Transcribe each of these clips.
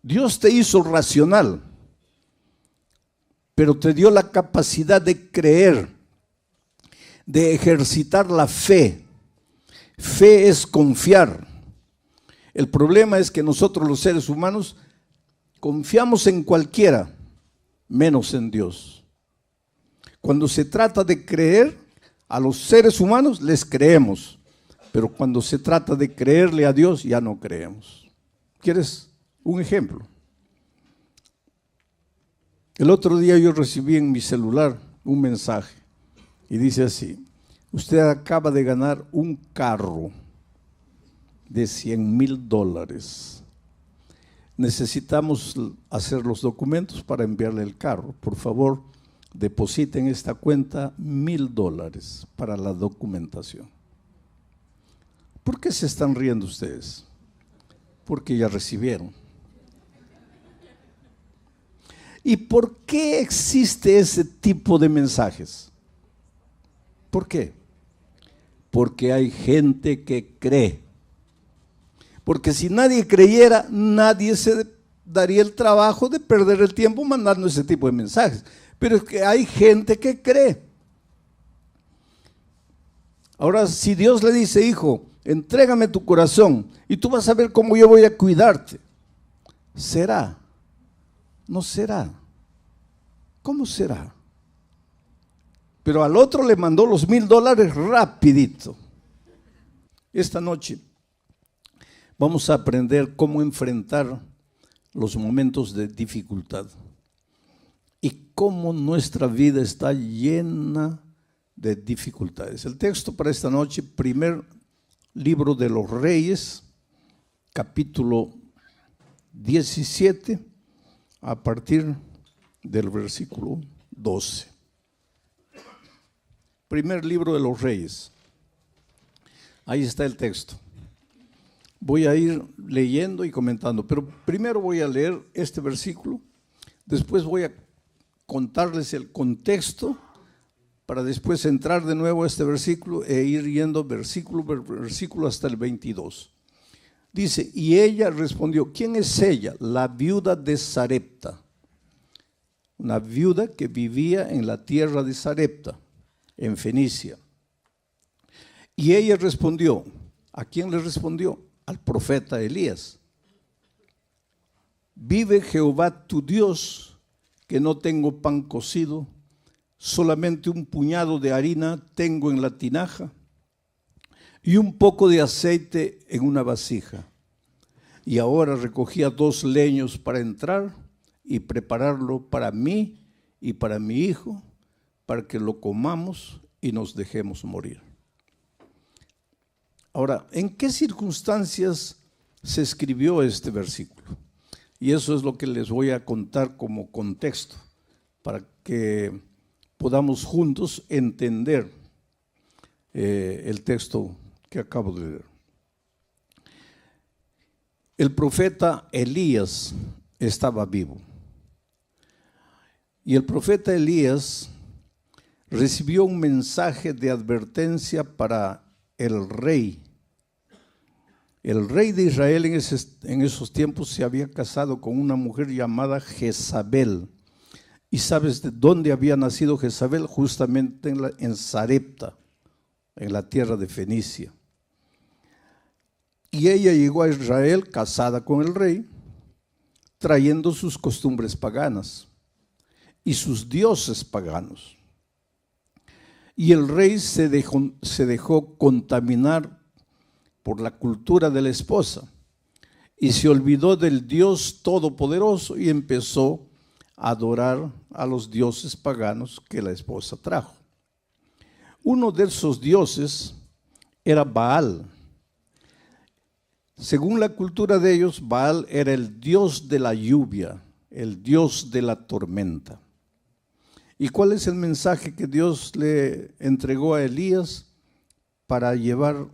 Dios te hizo racional, pero te dio la capacidad de creer, de ejercitar la fe. Fe es confiar. El problema es que nosotros los seres humanos confiamos en cualquiera, menos en Dios. Cuando se trata de creer, a los seres humanos les creemos, pero cuando se trata de creerle a Dios ya no creemos. ¿Quieres un ejemplo? El otro día yo recibí en mi celular un mensaje y dice así: usted acaba de ganar un carro de $100,000. Necesitamos hacer los documentos para enviarle el carro. Por favor, depositen en esta cuenta $1,000 para la documentación. ¿Por qué se están riendo ustedes? Porque ya recibieron. ¿Y por qué existe ese tipo de mensajes? ¿Por qué? Porque hay gente que cree. Porque si nadie creyera, nadie se daría el trabajo de perder el tiempo mandando ese tipo de mensajes. Pero es que hay gente que cree. Ahora, si Dios le dice: hijo, entrégame tu corazón y tú vas a ver cómo yo voy a cuidarte, ¿será? ¿No será? ¿Cómo será? Pero al otro le mandó los $1,000 rapidito. Esta noche vamos a aprender cómo enfrentar los momentos de dificultad y cómo nuestra vida está llena de dificultades. El texto para esta noche, primer libro de los Reyes, capítulo 17, a partir del versículo 12. Primer libro de los Reyes. Ahí está el texto. Voy a ir leyendo y comentando, pero primero voy a leer este versículo, después voy a contarles el contexto para después entrar de nuevo a este versículo e ir yendo versículo por versículo hasta el 22. Dice: y ella respondió. ¿Quién es ella? La viuda de Sarepta, una viuda que vivía en la tierra de Sarepta, en Fenicia. Y ella respondió. ¿A quién le respondió? Al profeta Elías. Vive Jehová tu Dios, que no tengo pan cocido, solamente un puñado de harina tengo en la tinaja y un poco de aceite en una vasija. Y ahora recogía 2 leños para entrar y prepararlo para mí y para mi hijo, para que lo comamos y nos dejemos morir. Ahora, ¿en qué circunstancias se escribió este versículo? Y eso es lo que les voy a contar como contexto, para que podamos juntos entender el texto que acabo de leer. El profeta Elías estaba vivo. Y el profeta Elías recibió un mensaje de advertencia para el rey. El rey de Israel en esos tiempos se había casado con una mujer llamada Jezabel. ¿Y sabes de dónde había nacido Jezabel? Justamente en Sarepta, en la tierra de Fenicia. Y ella llegó a Israel casada con el rey, trayendo sus costumbres paganas y sus dioses paganos. Y el rey se dejó contaminar por la cultura de la esposa y se olvidó del Dios Todopoderoso y empezó a adorar a los dioses paganos que la esposa trajo. Uno de esos dioses era Baal. Según la cultura de ellos, Baal era el dios de la lluvia, el dios de la tormenta. ¿Y cuál es el mensaje que Dios le entregó a Elías para llevar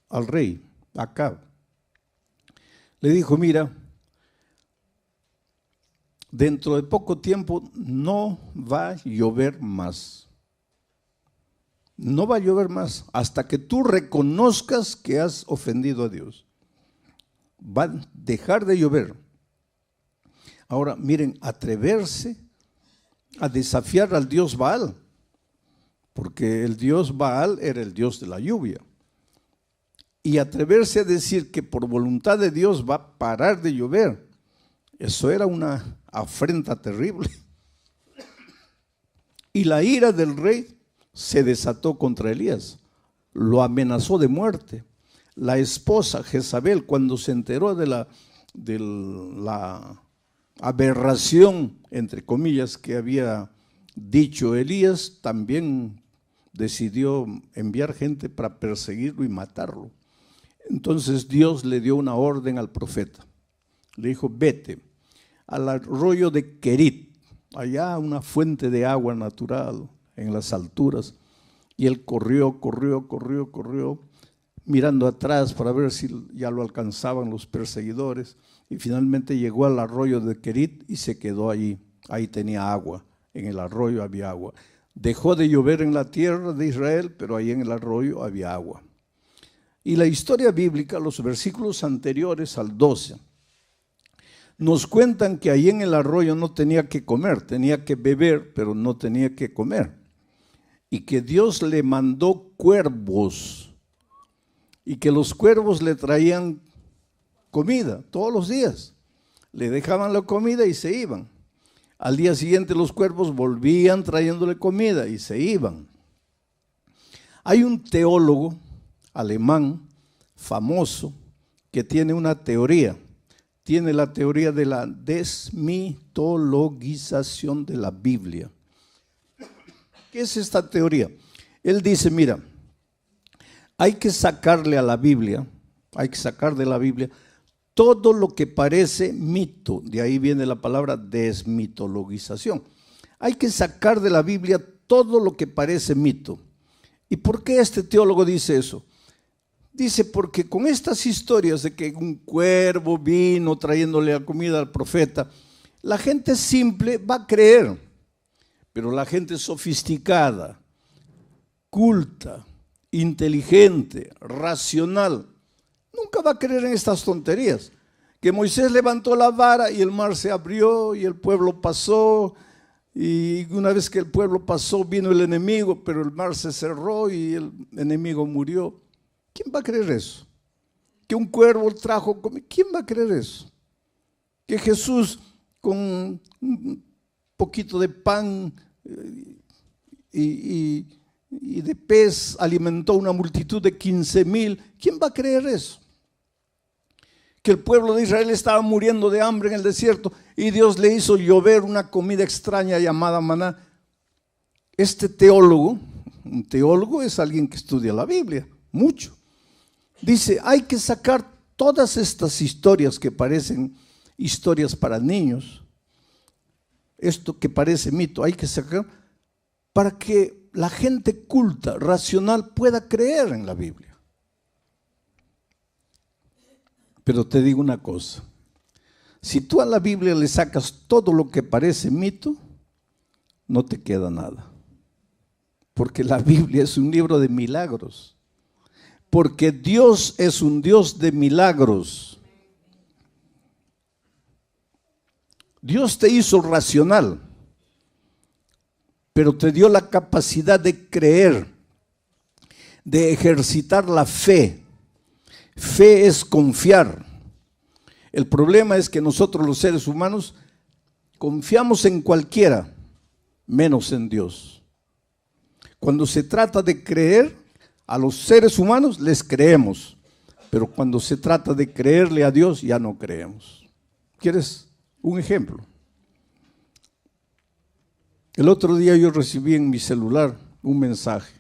al rey Acab? Le dijo: mira, dentro de poco tiempo no va a llover más. No va a llover más hasta que tú reconozcas que has ofendido a Dios. Va a dejar de llover. Ahora, miren, atreverse a desafiar al dios Baal, porque el dios Baal era el dios de la lluvia. Y atreverse a decir que por voluntad de Dios va a parar de llover, eso era una afrenta terrible. Y la ira del rey se desató contra Elías, lo amenazó de muerte. La esposa Jezabel, cuando se enteró de la aberración, entre comillas, que había dicho Elías, también decidió enviar gente para perseguirlo y matarlo. Entonces Dios le dio una orden al profeta. Le dijo, vete al arroyo de Querit, allá una fuente de agua natural en las alturas. Y él corrió, mirando atrás para ver si ya lo alcanzaban los perseguidores. Y finalmente llegó al arroyo de Querit y se quedó allí. Ahí tenía agua, en el arroyo había agua. Dejó de llover en la tierra de Israel, pero ahí en el arroyo había agua. Y la historia bíblica, los versículos anteriores al 12, nos cuentan que ahí en el arroyo no tenía que comer, tenía que beber, pero no tenía que comer. Y que Dios le mandó cuervos, y que los cuervos le traían comida todos los días. Le dejaban la comida y se iban. Al día siguiente los cuervos volvían trayéndole comida y se iban. Hay un teólogo alemán famoso que tiene una teoría. Tiene la teoría de la desmitologización de la Biblia. ¿Qué es esta teoría? Él dice, mira, hay que sacarle a la Biblia, hay que sacar de la Biblia todo lo que parece mito. De ahí viene la palabra desmitologización. Hay que sacar de la Biblia todo lo que parece mito. ¿Y por qué este teólogo dice eso? Dice, porque con estas historias de que un cuervo vino trayéndole la comida al profeta, la gente simple va a creer, pero la gente sofisticada, culta, inteligente, racional, nunca va a creer en estas tonterías. Que Moisés levantó la vara y el mar se abrió y el pueblo pasó, y una vez que el pueblo pasó vino el enemigo, pero el mar se cerró y el enemigo murió. ¿Quién va a creer eso? Que un cuervo trajo comida. ¿Quién va a creer eso? Que Jesús con un poquito de pan y de pez alimentó una multitud de 15,000. ¿Quién va a creer eso? Que el pueblo de Israel estaba muriendo de hambre en el desierto y Dios le hizo llover una comida extraña llamada maná. Este teólogo, un teólogo es alguien que estudia la Biblia, mucho. Dice, hay que sacar todas estas historias que parecen historias para niños, esto que parece mito, hay que sacar para que la gente culta, racional, pueda creer en la Biblia. Pero te digo una cosa, si tú a la Biblia le sacas todo lo que parece mito, no te queda nada. Porque la Biblia es un libro de milagros. Porque Dios es un Dios de milagros. Dios te hizo racional, pero te dio la capacidad de creer, de ejercitar la fe. Fe es confiar. El problema es que nosotros los seres humanos confiamos en cualquiera, menos en Dios. Cuando se trata de creer, a los seres humanos les creemos, pero cuando se trata de creerle a Dios ya no creemos. ¿Quieres un ejemplo? El otro día yo recibí en mi celular un mensaje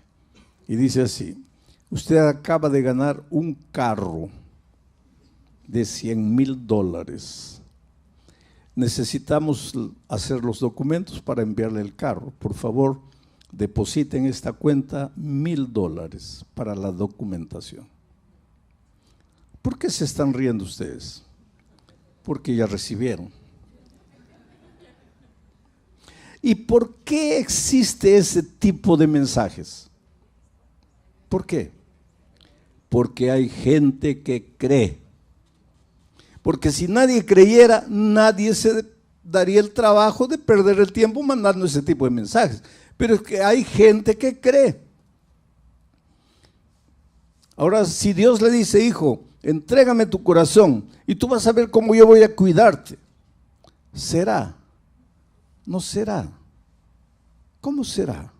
y dice así: usted acaba de ganar un carro de $100,000. Necesitamos hacer los documentos para enviarle el carro. Por favor, deposite en esta cuenta $1,000 para la documentación. ¿Por qué se están riendo ustedes? Porque ya recibieron. ¿Y por qué existe ese tipo de mensajes? ¿Por qué? Porque hay gente que cree. Porque si nadie creyera, nadie se daría el trabajo de perder el tiempo mandando ese tipo de mensajes. Pero es que hay gente que cree. Ahora, si Dios le dice, hijo, entrégame tu corazón y tú vas a ver cómo yo voy a cuidarte, ¿será? ¿No será? ¿Cómo será?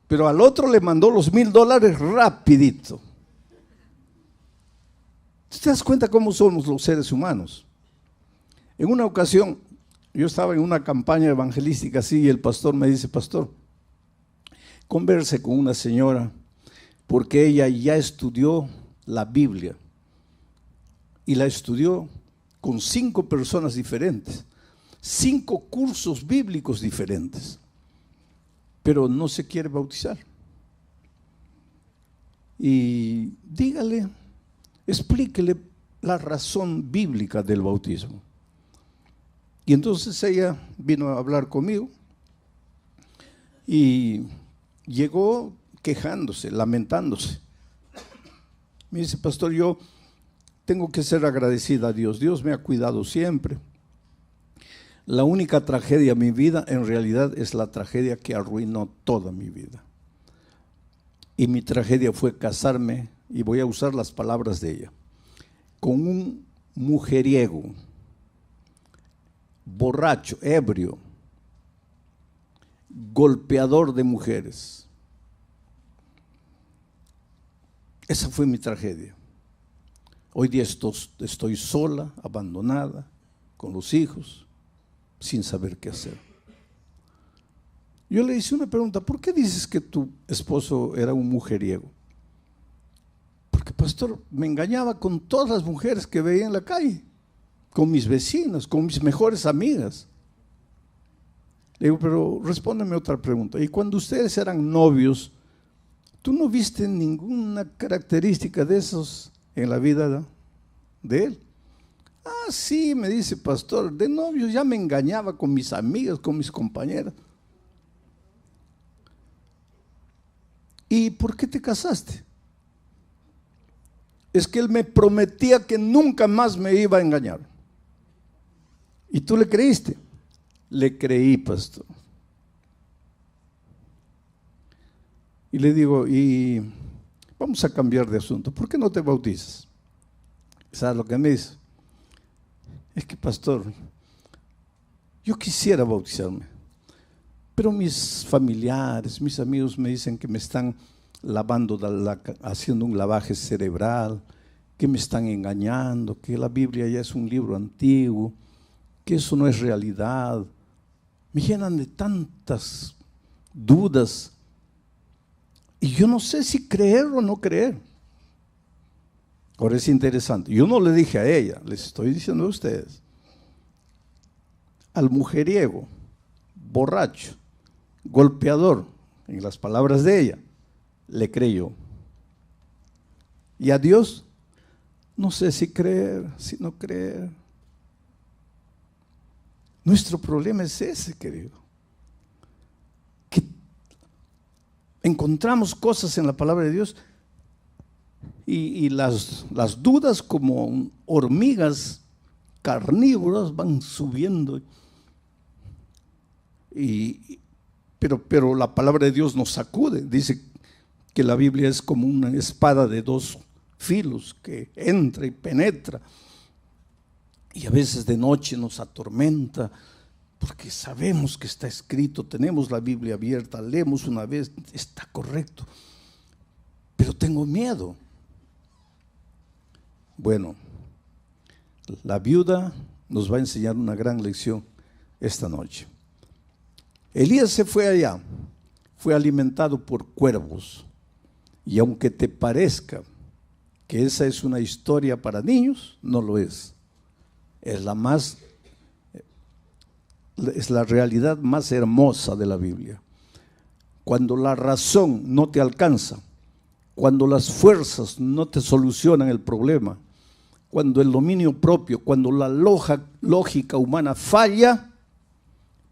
Pero al otro le mandó los $1000 rapidito. ¿Te das cuenta cómo somos los seres humanos? En una ocasión, yo estaba en una campaña evangelística así y el pastor me dice, pastor, converse con una señora porque ella ya estudió la Biblia y la estudió con 5 personas diferentes, 5 cursos bíblicos diferentes, pero no se quiere bautizar. Y dígale, explíquele la razón bíblica del bautismo. Y entonces ella vino a hablar conmigo y llegó quejándose, lamentándose. Me dice, pastor, yo tengo que ser agradecida a Dios. Dios me ha cuidado siempre. La única tragedia de mi vida en realidad es la tragedia que arruinó toda mi vida. Y mi tragedia fue casarme, y voy a usar las palabras de ella, con un mujeriego, borracho, ebrio, golpeador de mujeres. Esa fue mi tragedia. Hoy día estoy sola, abandonada, con los hijos, sin saber qué hacer. Yo le hice una pregunta, ¿por qué dices que tu esposo era un mujeriego? Porque, pastor, me engañaba con todas las mujeres que veía en la calle, con mis vecinas, con mis mejores amigas. Le digo, pero respóndeme otra pregunta. Y cuando ustedes eran novios, ¿tú no viste ninguna característica de esos en la vida de él? Ah, sí, me dice, pastor, de novios ya me engañaba con mis amigas, con mis compañeras. ¿Y por qué te casaste? Es que él me prometía que nunca más me iba a engañar. ¿Y tú le creíste? Le creí, pastor. Y le digo, y vamos a cambiar de asunto, ¿por qué no te bautizas? ¿Sabes lo que me dice? Es que, pastor, yo quisiera bautizarme, pero mis familiares, mis amigos me dicen que me están lavando, haciendo un lavaje cerebral, que me están engañando, que la Biblia ya es un libro antiguo, que eso no es realidad. Me llenan de tantas dudas y yo no sé si creer o no creer. Ahora es interesante, yo no le dije a ella, les estoy diciendo a ustedes. Al mujeriego, borracho, golpeador, en las palabras de ella, le creyó. Y a Dios, no sé si creer, si no creer. Nuestro problema es ese, querido. Que encontramos cosas en la palabra de Dios y las dudas como hormigas carnívoras van subiendo. Pero la palabra de Dios nos sacude. Dice que la Biblia es como una espada de 2 filos que entra y penetra. Y a veces de noche nos atormenta porque sabemos que está escrito, tenemos la Biblia abierta, leemos una vez, está correcto, pero tengo miedo. Bueno, la viuda nos va a enseñar una gran lección esta noche. Elías se fue allá, fue alimentado por cuervos, y aunque te parezca que esa es una historia para niños, no lo es. Es la realidad más hermosa de la Biblia. Cuando la razón no te alcanza, cuando las fuerzas no te solucionan el problema, cuando el dominio propio, cuando la lógica humana falla,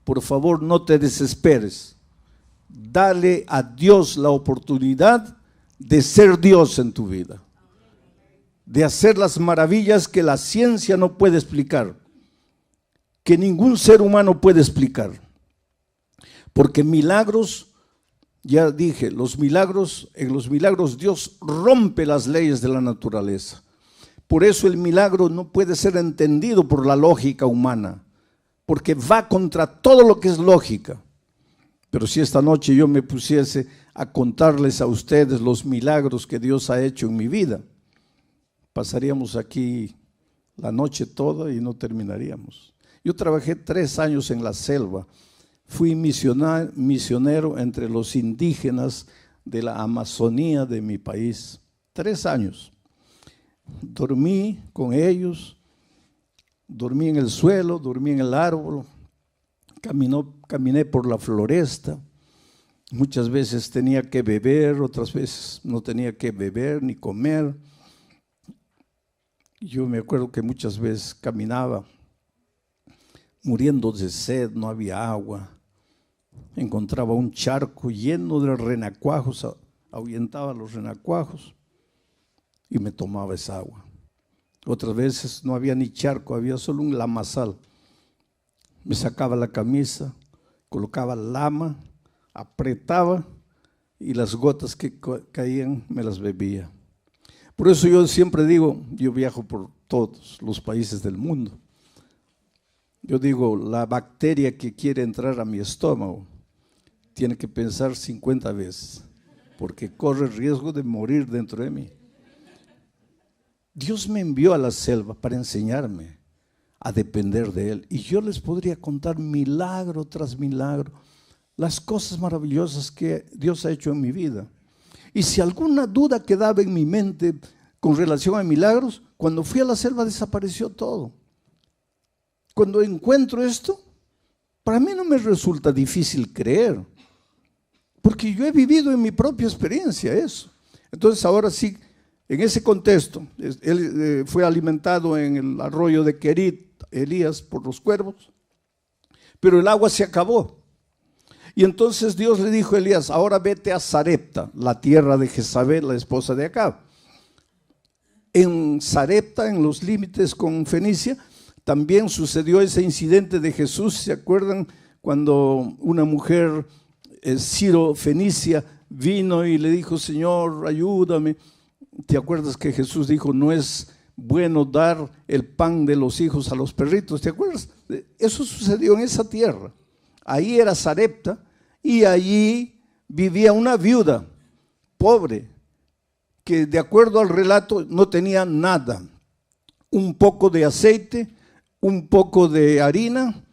por favor no te desesperes. Dale a Dios la oportunidad de ser Dios en tu vida, de hacer las maravillas que la ciencia no puede explicar, que ningún ser humano puede explicar. Porque milagros, ya dije, en los milagros Dios rompe las leyes de la naturaleza. Por eso el milagro no puede ser entendido por la lógica humana, porque va contra todo lo que es lógica. Pero si esta noche yo me pusiese a contarles a ustedes los milagros que Dios ha hecho en mi vida, pasaríamos aquí la noche toda y no terminaríamos. Yo trabajé 3 años en la selva, fui misionero entre los indígenas de la Amazonía de mi país, 3 años. Dormí con ellos, dormí en el suelo, dormí en el árbol, caminé por la floresta. Muchas veces tenía que beber, otras veces no tenía que beber ni comer. Yo me acuerdo que muchas veces caminaba muriendo de sed, no había agua. Encontraba un charco lleno de renacuajos, ahuyentaba los renacuajos y me tomaba esa agua. Otras veces no había ni charco, había solo un lamazal. Me sacaba la camisa, colocaba lama, apretaba y las gotas que caían me las bebía. Por eso yo siempre digo, yo viajo por todos los países del mundo. Yo digo, la bacteria que quiere entrar a mi estómago tiene que pensar 50 veces, porque corre el riesgo de morir dentro de mí. Dios me envió a la selva para enseñarme a depender de Él. Y yo les podría contar milagro tras milagro, las cosas maravillosas que Dios ha hecho en mi vida. Y si alguna duda quedaba en mi mente con relación a milagros, cuando fui a la selva desapareció todo. Cuando encuentro esto, para mí no me resulta difícil creer, porque yo he vivido en mi propia experiencia eso. Entonces ahora sí, en ese contexto, él fue alimentado en el arroyo de Querit, Elías, por los cuervos, pero el agua se acabó. Y entonces Dios le dijo a Elías, ahora vete a Sarepta, la tierra de Jezabel, la esposa de Acab. En Sarepta, en los límites con Fenicia, también sucedió ese incidente de Jesús. ¿Se acuerdan cuando una mujer Ciro-Fenicia vino y le dijo, Señor, ayúdame? ¿Te acuerdas que Jesús dijo, no es bueno dar el pan de los hijos a los perritos? ¿Te acuerdas? Eso sucedió en esa tierra. Ahí era Sarepta y allí vivía una viuda pobre que, de acuerdo al relato, no tenía nada. Un poco de aceite, un poco de harina,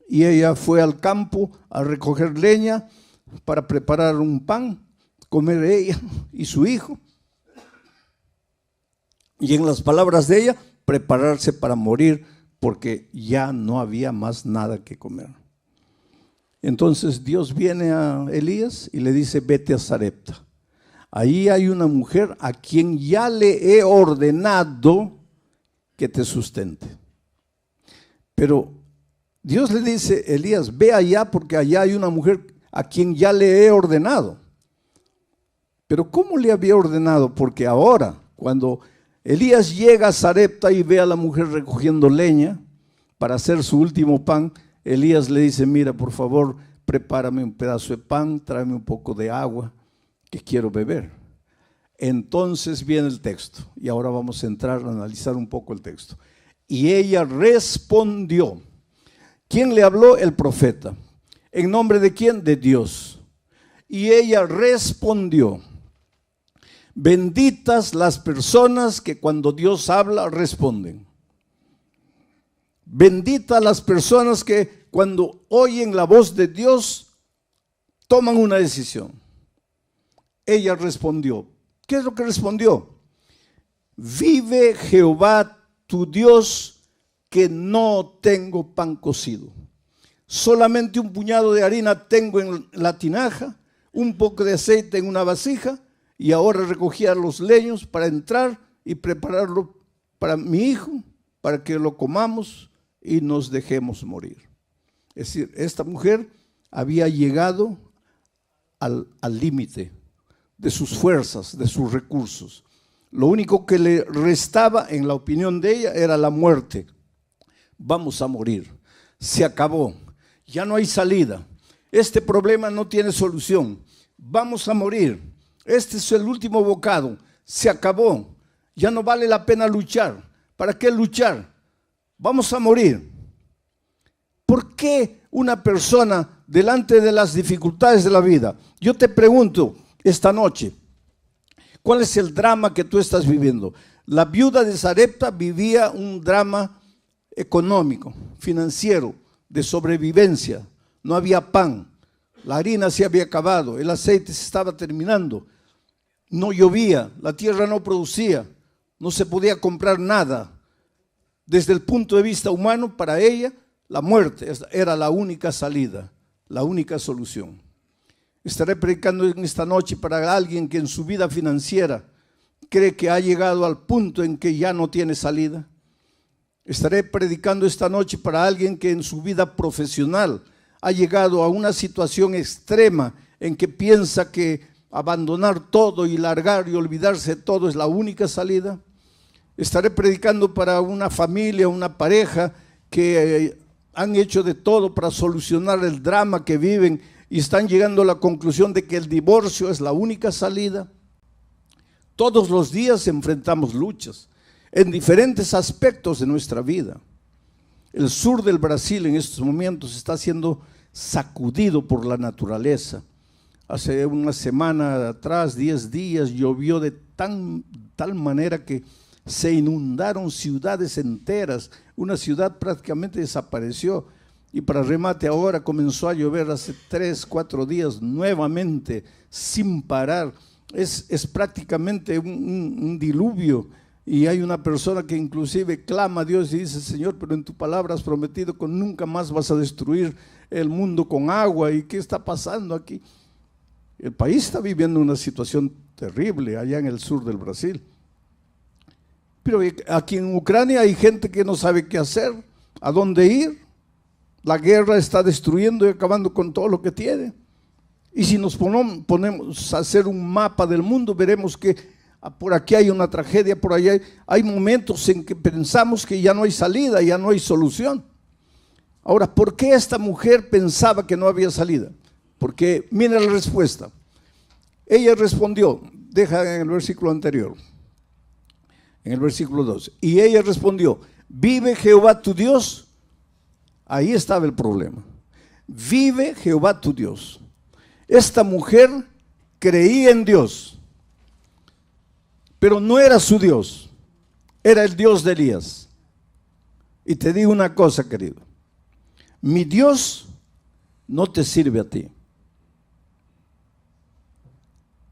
y ella fue al campo a recoger leña para preparar un pan, comer ella y su hijo. Y en las palabras de ella, prepararse para morir porque ya no había más nada que comer. Entonces Dios viene a Elías y le dice, vete a Sarepta. Ahí hay una mujer a quien ya le he ordenado que te sustente. Pero Dios le dice, Elías, ve allá porque allá hay una mujer a quien ya le he ordenado. Pero ¿cómo le había ordenado? Porque ahora, cuando Elías llega a Sarepta y ve a la mujer recogiendo leña para hacer su último pan, Elías le dice, mira, por favor, prepárame un pedazo de pan, tráeme un poco de agua, que quiero beber. Entonces viene el texto, y ahora vamos a entrar a analizar un poco el texto. Y ella respondió. ¿Quién le habló? El profeta. ¿En nombre de quién? De Dios. Y ella respondió. Benditas las personas que cuando Dios habla responden. Benditas las personas que cuando oyen la voz de Dios toman una decisión. Ella respondió. ¿Qué es lo que respondió? Vive Jehová tu Dios que no tengo pan cocido. Solamente un puñado de harina tengo en la tinaja, un poco de aceite en una vasija, y ahora recogía los leños para entrar y prepararlo para mi hijo, para que lo comamos y nos dejemos morir. Es decir, esta mujer había llegado al límite de sus fuerzas, de sus recursos. Lo único que le restaba, en la opinión de ella, era la muerte. Vamos a morir. se acabó, ya no hay salida, este problema no tiene solución, vamos a morir, este es el último bocado, se acabó, ya no vale la pena luchar. ¿Para qué luchar? Vamos a morir. ¿Por qué una persona delante de las dificultades de la vida? Yo te pregunto esta noche, ¿cuál es el drama que tú estás viviendo? La viuda de Sarepta vivía un drama económico, financiero, de sobrevivencia. No había pan, la harina se había acabado, el aceite se estaba terminando, no llovía, la tierra no producía, no se podía comprar nada. Desde el punto de vista humano, para ella, la muerte era la única salida, la única solución. Estaré predicando en esta noche para alguien que en su vida financiera cree que ha llegado al punto en que ya no tiene salida. Estaré predicando esta noche para alguien que en su vida profesional ha llegado a una situación extrema en que piensa que abandonar todo y largar y olvidarse de todo es la única salida. Estaré predicando para una familia, una pareja que han hecho de todo para solucionar el drama que viven y están llegando a la conclusión de que el divorcio es la única salida. Todos los días enfrentamos luchas en diferentes aspectos de nuestra vida. El sur del Brasil en estos momentos está siendo sacudido por la naturaleza. Hace una semana atrás, 10 días, llovió de tal manera que se inundaron ciudades enteras, una ciudad prácticamente desapareció y para remate ahora comenzó a llover hace 3, 4 días nuevamente sin parar. Es prácticamente un diluvio y hay una persona que inclusive clama a Dios y dice: Señor, pero en tu palabra has prometido que nunca más vas a destruir el mundo con agua. ¿Y qué está pasando aquí? El país está viviendo una situación terrible allá en el sur del Brasil. Pero aquí en Ucrania hay gente que no sabe qué hacer, a dónde ir. La guerra está destruyendo y acabando con todo lo que tiene. Y si nos ponemos a hacer un mapa del mundo, veremos que por aquí hay una tragedia, por allá hay momentos en que pensamos que ya no hay salida, ya no hay solución. Ahora, ¿por qué esta mujer pensaba que no había salida? Porque mira la respuesta. Ella respondió, deja en el versículo anterior, en el versículo 12, y ella respondió: ¿vive Jehová tu Dios? Ahí estaba el problema. Vive Jehová tu Dios. Esta mujer creía en Dios, pero no era su Dios, era el Dios de Elías. Y te digo una cosa, querido, mi Dios no te sirve a ti.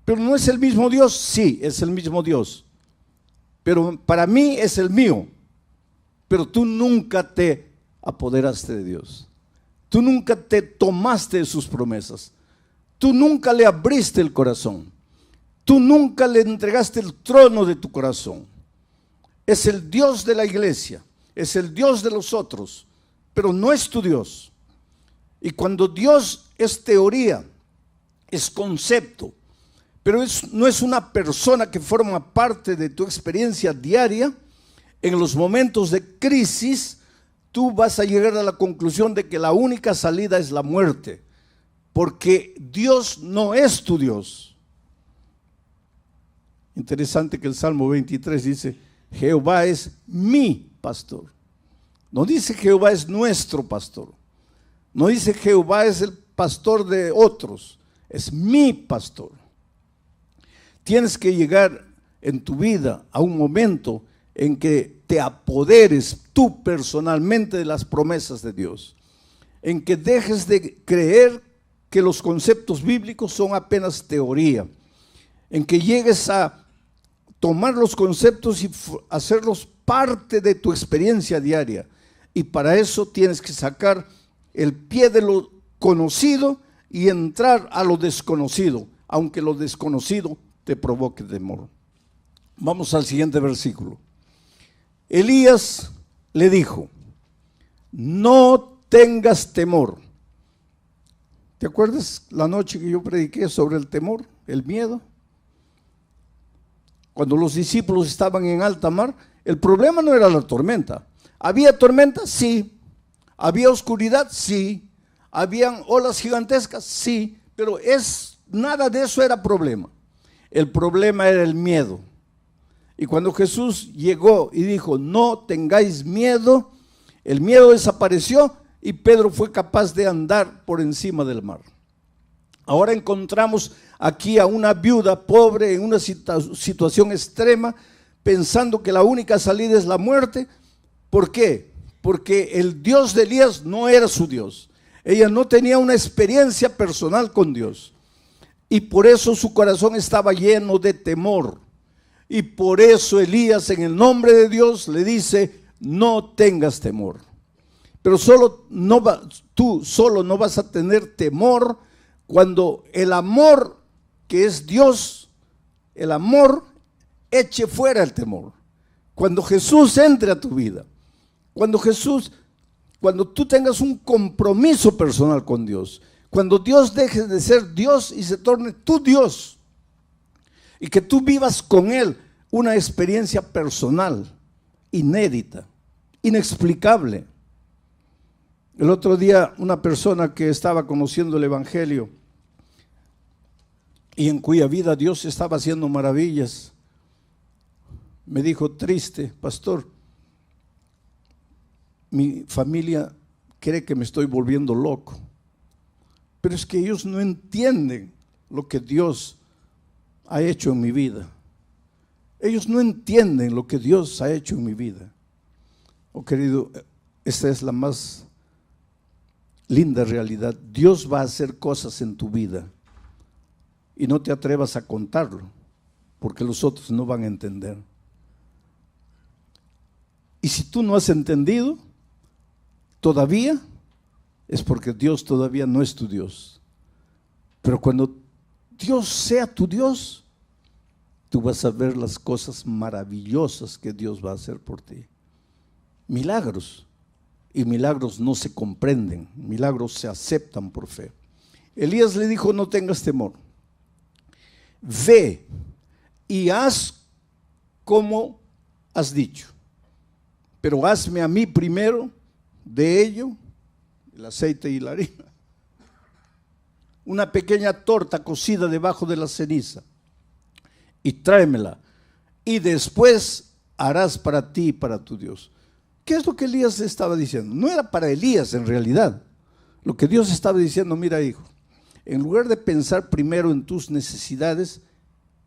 Pero no es el mismo Dios, sí, es el mismo Dios. Pero para mí es el mío. Pero tú nunca te apoderaste de Dios. Tú nunca te tomaste de sus promesas. Tú nunca le abriste el corazón. Tú nunca le entregaste el trono de tu corazón. Es el Dios de la iglesia, es el Dios de los otros, pero no es tu Dios. Y cuando Dios es teoría, es concepto, pero no es una persona que forma parte de tu experiencia diaria, en los momentos de crisis, tú vas a llegar a la conclusión de que la única salida es la muerte, porque Dios no es tu Dios. Interesante que el Salmo 23 dice: Jehová es mi pastor. No dice Jehová es nuestro pastor. No dice Jehová es el pastor de otros. Es mi pastor. Tienes que llegar en tu vida a un momento en que te apoderes tú personalmente de las promesas de Dios. En que dejes de creer que los conceptos bíblicos son apenas teoría. En que llegues a tomar los conceptos y hacerlos parte de tu experiencia diaria. Y para eso tienes que sacar el pie de lo conocido y entrar a lo desconocido, aunque lo desconocido te provoque temor. Vamos al siguiente versículo. Elías le dijo: no tengas temor. ¿Te acuerdas la noche que yo prediqué sobre el temor, el miedo? Cuando los discípulos estaban en alta mar, el problema no era la tormenta. ¿Había tormenta? Sí. ¿Había oscuridad? Sí. ¿Habían olas gigantescas? Sí. Pero nada de eso era problema. El problema era el miedo. Y cuando Jesús llegó y dijo, no tengáis miedo, el miedo desapareció y Pedro fue capaz de andar por encima del mar. Ahora encontramos aquí a una viuda pobre en una situación extrema, pensando que la única salida es la muerte. ¿Por qué? Porque el Dios de Elías no era su Dios. Ella no tenía una experiencia personal con Dios. Y por eso su corazón estaba lleno de temor. Y por eso Elías, en el nombre de Dios, le dice, no tengas temor. Pero tú solo no vas a tener temor cuando el amor que es Dios, el amor eche fuera el temor. Cuando Jesús entre a tu vida, cuando tú tengas un compromiso personal con Dios, cuando Dios deje de ser Dios y se torne tu Dios, y que tú vivas con Él una experiencia personal, inédita, inexplicable. El otro día una persona que estaba conociendo el Evangelio y en cuya vida Dios estaba haciendo maravillas, me dijo, triste, pastor, mi familia cree que me estoy volviendo loco, pero es que ellos no entienden lo que Dios ha hecho en mi vida. Ellos no entienden lo que Dios ha hecho en mi vida. Oh querido, esta es la más linda realidad. Dios va a hacer cosas en tu vida y no te atrevas a contarlo, porque los otros no van a entender. Y si tú no has entendido todavía, es porque Dios todavía no es tu Dios. Pero cuando Dios sea tu Dios, tú vas a ver las cosas maravillosas que Dios va a hacer por ti. Milagros. Y milagros no se comprenden, milagros se aceptan por fe. Elías le dijo, no tengas temor. Ve y haz como has dicho. Pero hazme a mí primero de ello, el aceite y la harina, una pequeña torta cocida debajo de la ceniza, y tráemela, y después harás para ti y para tu Dios. ¿Qué es lo que Elías estaba diciendo? No era para Elías en realidad. Lo que Dios estaba diciendo, mira hijo, en lugar de pensar primero en tus necesidades,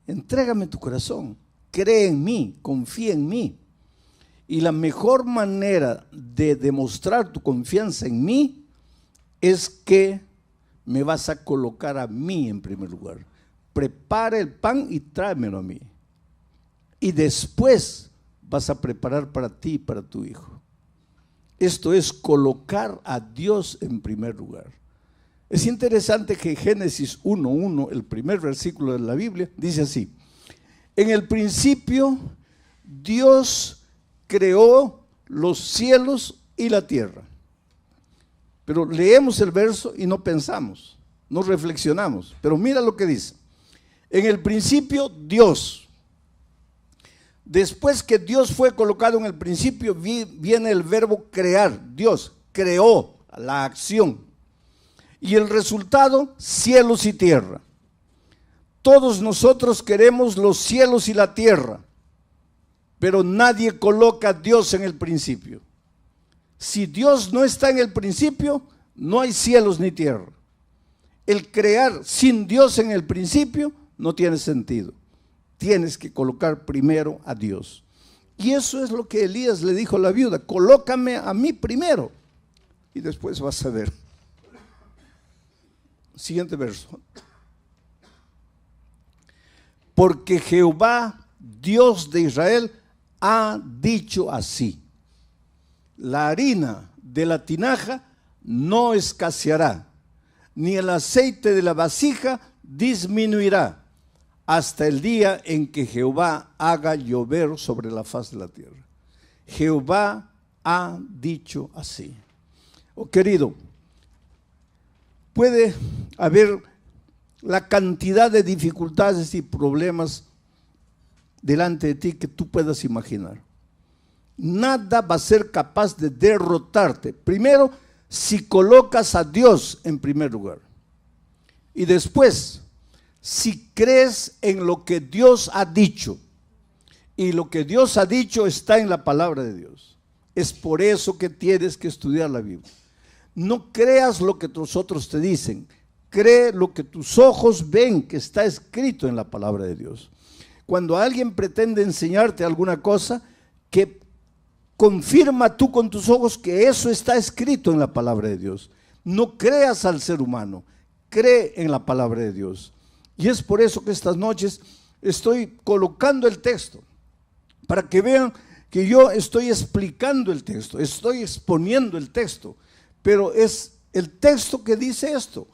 entrégame tu corazón, cree en mí, confía en mí. Y la mejor manera de demostrar tu confianza en mí es que me vas a colocar a mí en primer lugar. Prepara el pan y tráemelo a mí. Y después vas a preparar para ti y para tu hijo. Esto es colocar a Dios en primer lugar. Es interesante que Génesis 1:1, el primer versículo de la Biblia, dice así: en el principio Dios creó los cielos y la tierra. Pero leemos el verso y no pensamos, no reflexionamos. Pero mira lo que dice. En el principio Dios. Después que Dios fue colocado en el principio, viene el verbo crear. Dios creó la acción. Y el resultado, cielos y tierra. Todos nosotros queremos los cielos y la tierra, pero nadie coloca a Dios en el principio. Si Dios no está en el principio, no hay cielos ni tierra. El crear sin Dios en el principio no tiene sentido. Tienes que colocar primero a Dios. Y eso es lo que Elías le dijo a la viuda: colócame a mí primero y después vas a ver. Siguiente verso. Porque Jehová, Dios de Israel, ha dicho así: la harina de la tinaja no escaseará, ni el aceite de la vasija disminuirá, hasta el día en que Jehová haga llover sobre la faz de la tierra. Jehová ha dicho así. Oh querido, puede haber la cantidad de dificultades y problemas delante de ti que tú puedas imaginar. nada va a ser capaz de derrotarte. Primero, si colocas a Dios en primer lugar. Y después, si crees en lo que Dios ha dicho. Y lo que Dios ha dicho está en la palabra de Dios. Es por eso que tienes que estudiar la Biblia. No creas lo que tus otros te dicen. Cree lo que tus ojos ven que está escrito en la palabra de Dios. Cuando alguien pretende enseñarte alguna cosa, que confirma tú con tus ojos que eso está escrito en la palabra de Dios. No creas al ser humano, cree en la palabra de Dios. Y es por eso que estas noches estoy colocando el texto, para que vean que yo estoy explicando el texto, estoy exponiendo el texto, pero es el texto que dice esto: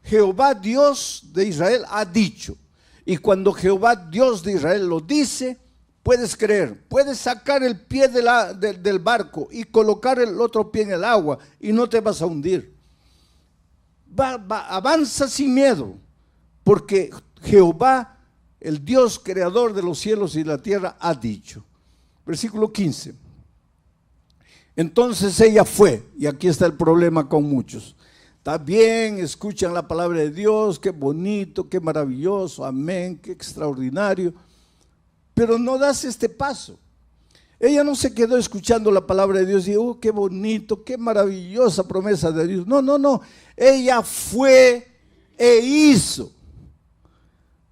Jehová Dios de Israel ha dicho. Y cuando Jehová Dios de Israel lo dice, puedes creer, puedes sacar el pie del barco y colocar el otro pie en el agua y no te vas a hundir. Avanza sin miedo, porque Jehová, el Dios creador de los cielos y la tierra, ha dicho. Versículo 15. Entonces ella fue, y aquí está el problema con muchos. Está bien, escuchan la palabra de Dios, qué bonito, qué maravilloso, amén, qué extraordinario, pero no das este paso. Ella no se quedó escuchando la palabra de Dios y dijo, qué bonito, qué maravillosa promesa de Dios. No, ella fue e hizo.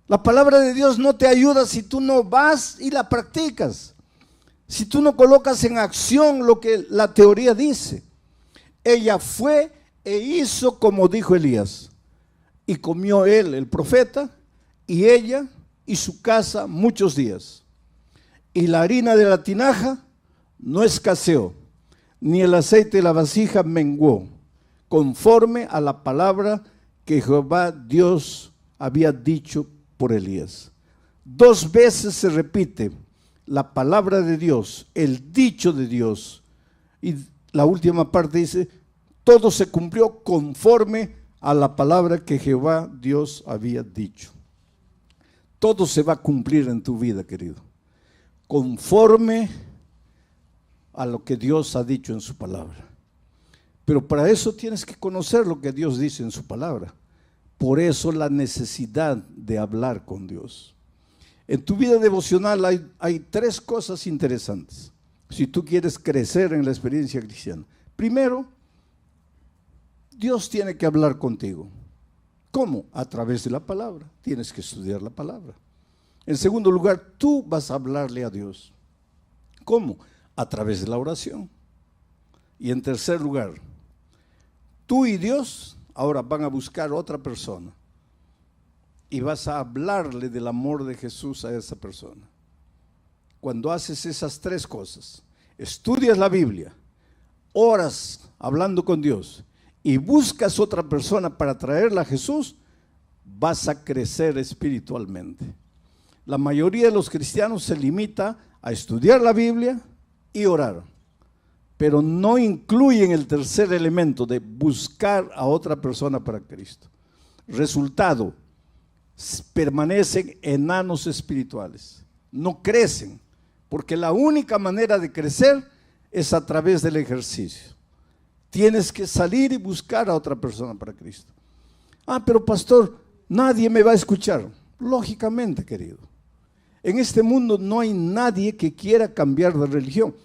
La palabra de Dios no te ayuda si tú no vas y la practicas, si tú no colocas en acción lo que la teoría dice. Ella fue e hizo como dijo Elías, y comió él, el profeta, y ella y su casa muchos días. Y la harina de la tinaja no escaseó, ni el aceite de la vasija menguó, conforme a la palabra que Jehová Dios había dicho por Elías. 2 veces se repite la palabra de Dios, el dicho de Dios, y la última parte dice, todo se cumplió conforme a la palabra que Jehová Dios había dicho. Todo se va a cumplir en tu vida, querido, conforme a lo que Dios ha dicho en su palabra. Pero para eso tienes que conocer lo que Dios dice en su palabra. Por eso la necesidad de hablar con Dios. En tu vida devocional hay 3 cosas interesantes, si tú quieres crecer en la experiencia cristiana. Primero, Dios tiene que hablar contigo. ¿Cómo? A través de la palabra. Tienes que estudiar la palabra. En segundo lugar, tú vas a hablarle a Dios. ¿Cómo? A través de la oración. Y en tercer lugar, tú y Dios ahora van a buscar otra persona y vas a hablarle del amor de Jesús a esa persona. Cuando haces esas 3 cosas, estudias la Biblia, oras hablando con Dios y buscas otra persona para traerla a Jesús, vas a crecer espiritualmente. La mayoría de los cristianos se limita a estudiar la Biblia y orar, pero no incluyen el tercer elemento de buscar a otra persona para Cristo. Resultado, permanecen enanos espirituales, no crecen, porque la única manera de crecer es a través del ejercicio. Tienes que salir y buscar a otra persona para Cristo. Pero pastor, nadie me va a escuchar. Lógicamente, querido, en este mundo no hay nadie que quiera cambiar de religión.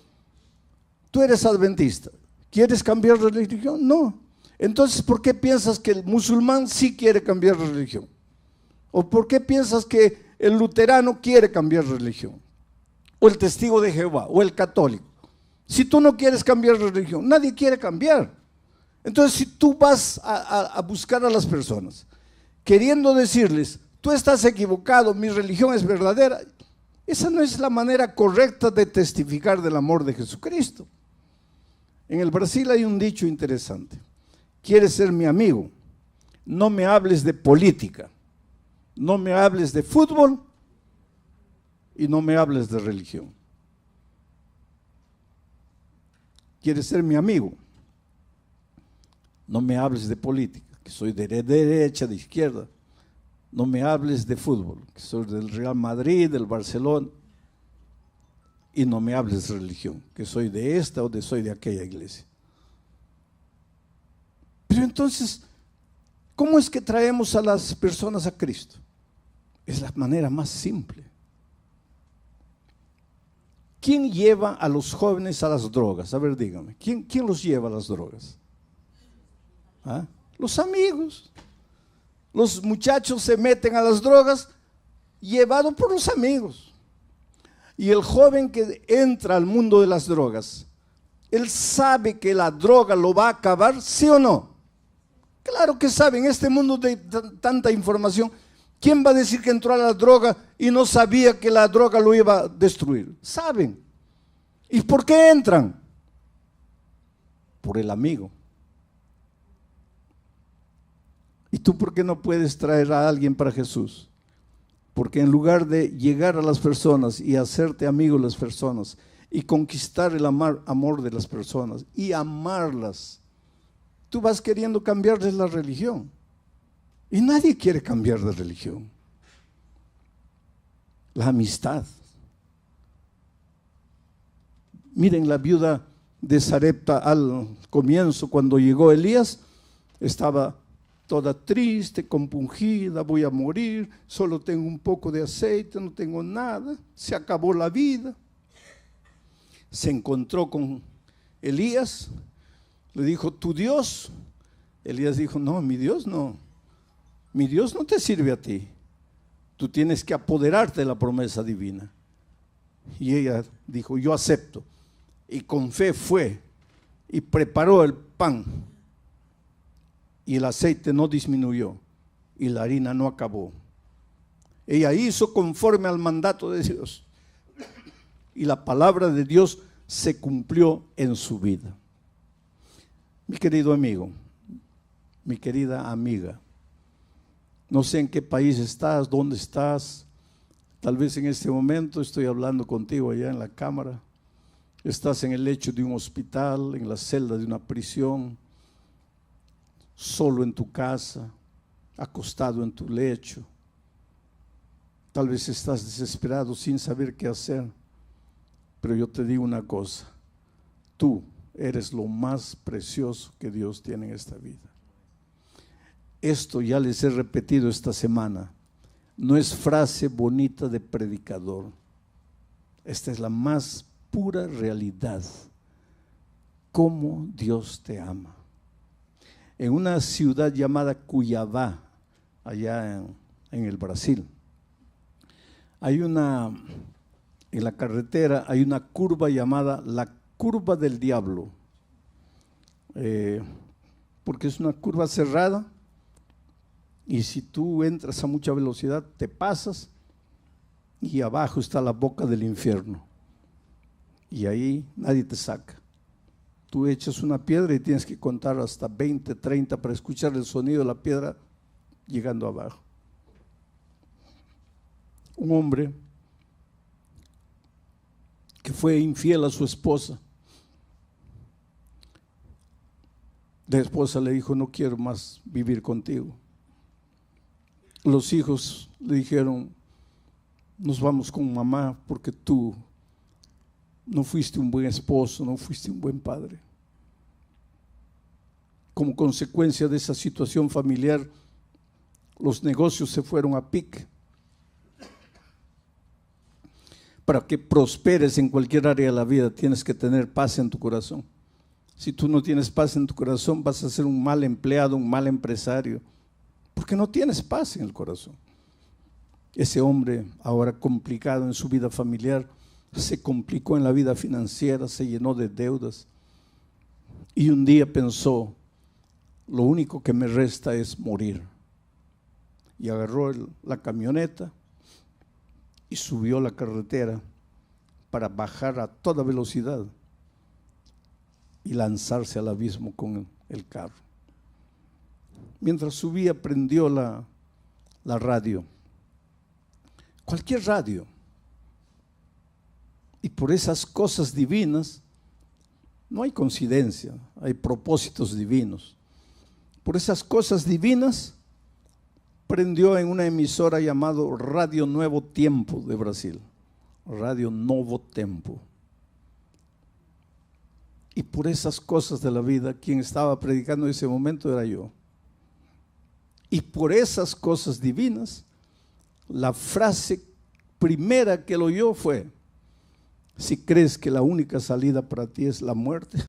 Tú eres adventista, ¿quieres cambiar de religión? No. Entonces, ¿por qué piensas que el musulmán sí quiere cambiar de religión? ¿O por qué piensas que el luterano quiere cambiar de religión? O el testigo de Jehová, o el católico. Si tú no quieres cambiar de religión, nadie quiere cambiar. Entonces, si tú vas a buscar a las personas, queriendo decirles, tú estás equivocado, mi religión es verdadera, esa no es la manera correcta de testificar del amor de Jesucristo. En el Brasil hay un dicho interesante: ¿quieres ser mi amigo? No me hables de política, no me hables de fútbol y no me hables de religión. ¿Quieres ser mi amigo? No me hables de política, que soy de derecha, de izquierda. No me hables de fútbol, que soy del Real Madrid, del Barcelona. y no me hables de religión, que soy de esta o soy de aquella iglesia. Pero entonces, ¿cómo es que traemos a las personas a Cristo? Es la manera más simple. ¿Quién lleva a los jóvenes a las drogas? A ver, dígame, ¿quién los lleva a las drogas? ¿Ah? Los amigos. Los muchachos se meten a las drogas llevados por los amigos. Y el joven que entra al mundo de las drogas, ¿él sabe que la droga lo va a acabar, sí o no? Claro que sabe. En este mundo de tanta información, ¿quién va a decir que entró a la droga y no sabía que la droga lo iba a destruir? Saben. ¿Y por qué entran? Por el amigo. ¿Y tú por qué no puedes traer a alguien para Jesús? Porque en lugar de llegar a las personas y hacerte amigo de las personas y conquistar el amor de las personas y amarlas, tú vas queriendo cambiarles la religión. Y nadie quiere cambiar de religión. La amistad. Miren, la viuda de Sarepta al comienzo, cuando llegó Elías, estaba toda triste, compungida, voy a morir, solo tengo un poco de aceite, no tengo nada, se acabó la vida. Se encontró con Elías, le dijo, ¿tu Dios? Elías dijo, no, mi Dios no te sirve a ti, tú tienes que apoderarte de la promesa divina. Y ella dijo, yo acepto, y con fe fue, y preparó el pan, y el aceite no disminuyó, y la harina no acabó. Ella hizo conforme al mandato de Dios, y la palabra de Dios se cumplió en su vida. Mi querido amigo, mi querida amiga, no sé en qué país estás, dónde estás. Tal vez en este momento estoy hablando contigo allá en la cámara. Estás en el lecho de un hospital, en la celda de una prisión, solo en tu casa, acostado en tu lecho. Tal vez estás desesperado sin saber qué hacer. Pero yo te digo una cosa, tú eres lo más precioso que Dios tiene en esta vida. Esto ya les he repetido esta semana, no es frase bonita de predicador. Esta es la más pura realidad. Cómo Dios te ama. En una ciudad llamada Cuiabá, allá en el Brasil, en la carretera hay una curva llamada la curva del diablo, porque es una curva cerrada. Y si tú entras a mucha velocidad, te pasas y abajo está la boca del infierno. Y ahí nadie te saca. Tú echas una piedra y tienes que contar hasta 20, 30 para escuchar el sonido de la piedra llegando abajo. Un hombre que fue infiel a su esposa. La esposa le dijo, no quiero más vivir contigo. Los hijos le dijeron, nos vamos con mamá porque tú no fuiste un buen esposo, no fuiste un buen padre. Como consecuencia de esa situación familiar, los negocios se fueron a pique. Para que prosperes en cualquier área de la vida, tienes que tener paz en tu corazón. Si tú no tienes paz en tu corazón, vas a ser un mal empleado, un mal empresario, porque no tienes paz en el corazón. Ese hombre, ahora complicado en su vida familiar, se complicó en la vida financiera, se llenó de deudas. Y un día pensó, lo único que me resta es morir. Y agarró la camioneta y subió la carretera para bajar a toda velocidad y lanzarse al abismo con el carro. Mientras subía, prendió la radio, cualquier radio, y por esas cosas divinas, no hay coincidencia, hay propósitos divinos. Por esas cosas divinas, prendió en una emisora llamada Radio Nuevo Tiempo de Brasil, Radio Novo Tempo. Y por esas cosas de la vida, quien estaba predicando en ese momento era yo. Y por esas cosas divinas, la frase primera que él oyó fue: si crees que la única salida para ti es la muerte,